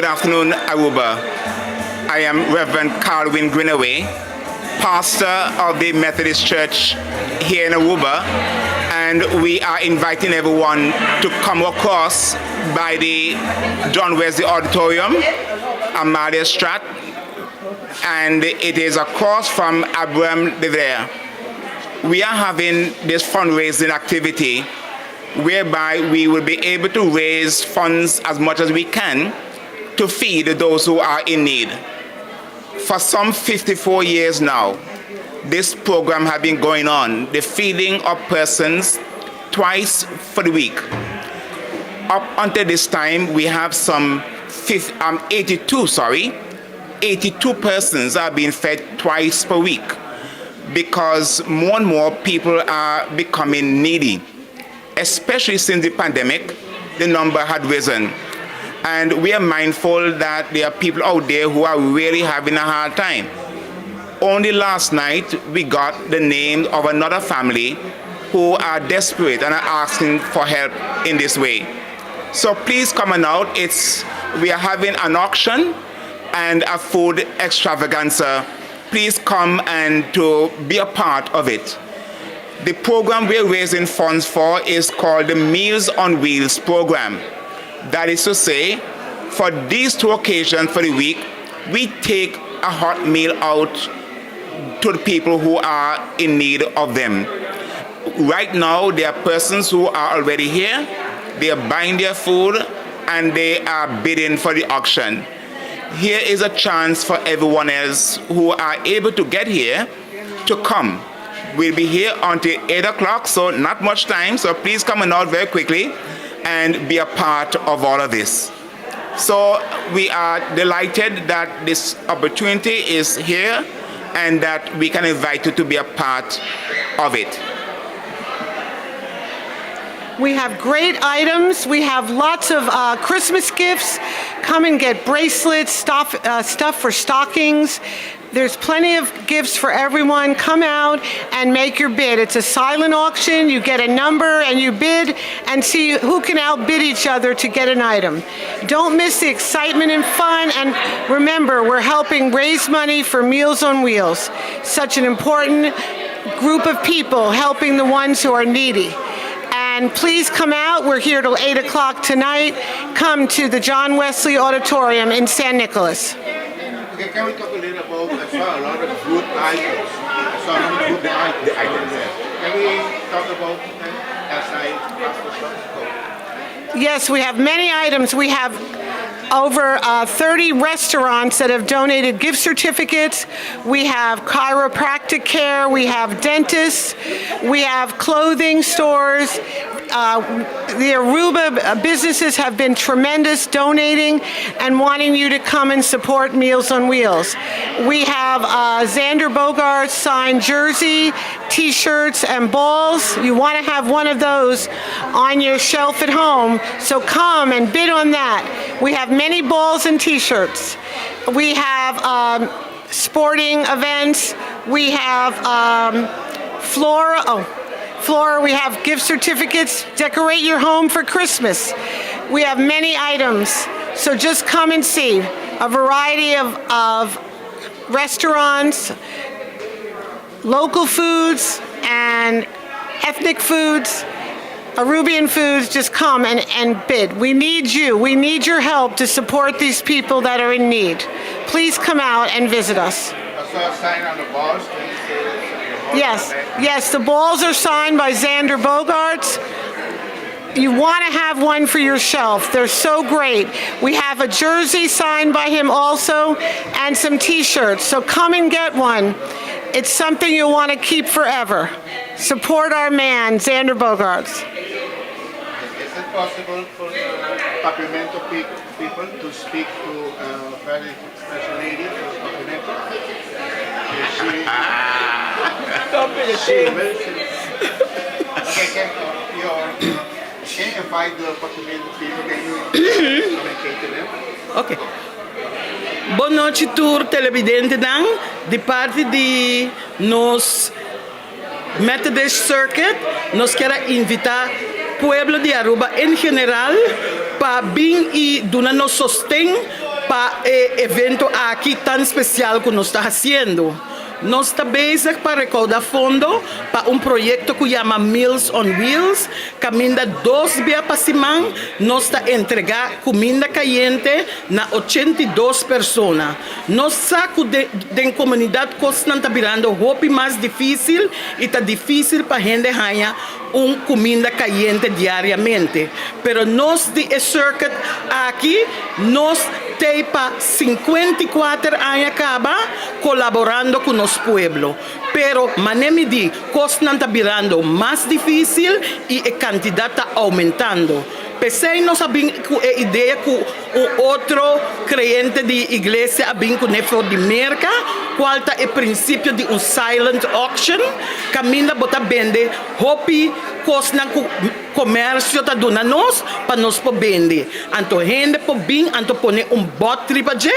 Good afternoon, Aruba. I am Reverend Carwin Greenaway, pastor of the Methodist Church here in Aruba, and we are inviting everyone to come across by the John Wesley Auditorium, Amalia Strat, and it is across from Abraham de Vere. We are having this fundraising activity whereby we will be able to raise funds as much as we can to feed those who are in need. For some 54 years now, this program has been going on, the feeding of persons twice for the week. Up until this time, we have some 82 persons are being fed twice per week because more and more people are becoming needy. Especially since the pandemic, the number had risen. And we are mindful that there are people out there who are really having a hard time. Only last night, we got the name of another family who are desperate and are asking for help in this way. So please come on out. We are having an auction and a food extravaganza. Please come and to be a part of it. The program we're raising funds for is called the Meals on Wheels program. That is to say, for these two occasions for the week, we take a hot meal out to the people who are in need of them. Right now, there are persons who are already here, they are buying their food, and they are bidding for the auction. Here is a chance for everyone else who are able to get here to come. We'll be here until 8 o'clock, so not much time, so please come on out very quickly and be a part of all of this. So we are delighted that this opportunity is here and that we can invite you to be a part of it. We have great items. We have lots of Christmas gifts. Come and get bracelets, stuff for stockings. There's plenty of gifts for everyone. Come out and make your bid. It's a silent auction. You get a number and you bid and see who can outbid each other to get an item. Don't miss the excitement and fun. And remember, we're helping raise money for Meals on Wheels. Such an important group of people helping the ones who are needy. And please come out. We're here till 8 o'clock tonight. Come to the John Wesley Auditorium in San Nicolas. Okay, can we talk a little about, I saw a lot of good items. I saw many good items there. Can we talk about that as I ask the shop? Yes, we have many items. We have over 30 restaurants that have donated gift certificates. We have chiropractic care. We have dentists. We have clothing stores. The Aruba businesses have been tremendous donating and wanting you to come and support Meals on Wheels. We have Xander Bogaerts signed jersey, t-shirts, and balls. You want to have one of those on your shelf at home, so come and bid on that. We have many balls and t-shirts. We have sporting events. We have Flora, we have gift certificates. Decorate your home for Christmas. We have many items, so just come and see. A variety of restaurants, local foods, and ethnic foods, Arubian foods. Just come and bid. We need you. We need your help to support these people that are in need. Please come out and visit us. I saw a sign on the balls. Yes, the balls are signed by Xander Bogaerts. You want to have one for your shelf. They're so great. We have a jersey signed by him also and some t-shirts, so come and get one. It's something you'll want to keep forever. Support our man, Xander Bogaerts. Is it possible for Papimento people to speak to a very special lady from Papimento? Don't be ashamed. Can you invite the Papimento people? Can you communicate to them? Ok. Boa noite, tour televidente dan, de parte de nos Methodist Circuit. Nos quero invitar pueblo de Aruba em geral para vir e dar nos sostém para o evento aqui tão especial que nós estamos fazendo. Nós estamos bezig para recaudar fundo para projeto que chama Meals on Wheels. Caminda 2 dias para semana, nós estamos entregar comida caliente na 82 pessoas. Nós sabemos que da comunidade está virando roupa mais difícil e está difícil para a gente ganhar comida caliente diariamente. Pero nós de circuit aqui, nós temos para 54 anos acaba colaborando com nosso pueblo. Pero manemi di, costa está virando mais difícil e a quantidade está aumentando. Pensei nós sabemos com a ideia que outro crente de igreja abin com nefo de merca, qual está o princípio de silent auction, caminha botar vende, hopi costa com comércio tá dando nós para nós po vender. Anto gente po bem, anto pone bot tripaje,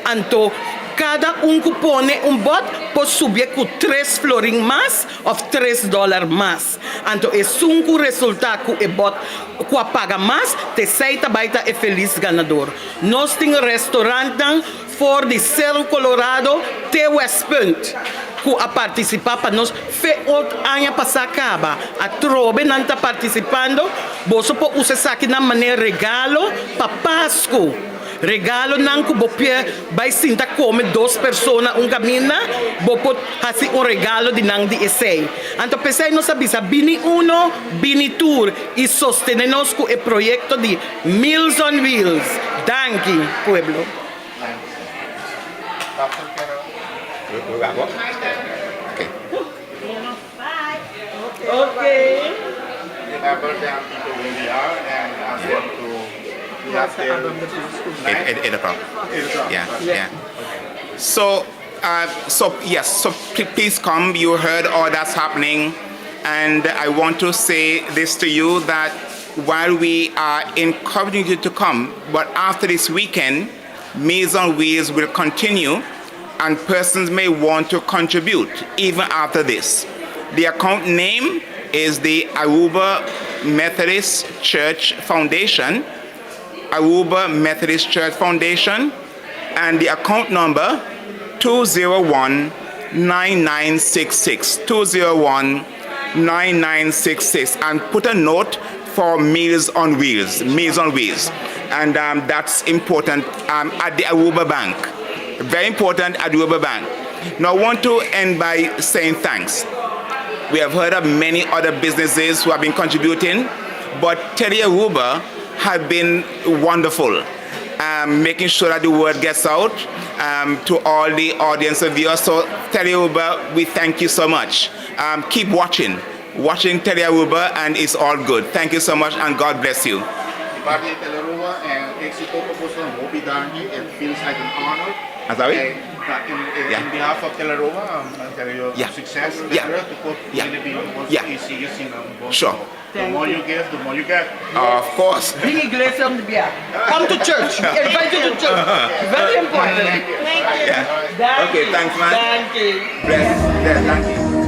anto cada que põe bot pode subir com 3 florins mais ou $3 mais. Então, é um resultado que o bot que paga mais, te seita baita é feliz ganador. Nós temos restaurante for de Cerro Colorado, te West Point, que a participar para nós, fe outro ano passar acaba. A trobe não está participando, você pode usar aqui na maneira regalo para Páscoa. Regalo não que você vai sentar come 2 pessoas caminho, você pode fazer regalo de não de essay. Então, pensei não sabia, bini uno, bini tour e sostenernos com o projeto de Meals on Wheels. Danke, pueblo. Okay. Remember them people where we are and ask them to have their 8 o'clock. 8 o'clock. Yeah. So please come. You heard all that's happening, and I want to say this to you that while we are encouraging you to come, but after this weekend, Meals on Wheels will continue, and persons may want to contribute even after this. The account name is the Aruba Methodist Church Foundation. Aruba Methodist Church Foundation, and the account number 201-9966, 201-9966, and put a note for Meals on Wheels, and that's important at the Aruba Bank, very important at the Aruba Bank. Now I want to end by saying thanks. We have heard of many other businesses who have been contributing, but Teddy Aruba have been wonderful, making sure that the word gets out to all the audience of viewers. So Teddy Aruba, we thank you so much. Keep watching Teddy Aruba, and it's all good. Thank you so much, and God bless you. Party Teleruba and Exito Proposal Moby Dangi, it feels like an honor. I'm sorry? In behalf of Teleruba, I tell you success to put really easy using both. Sure. The more you give, the more you get. Of course. Bring iglesia on the beer. Come to church. Invite you to church. Very important. Yeah. Okay, thanks, man. Thank you. Bless. Thank you.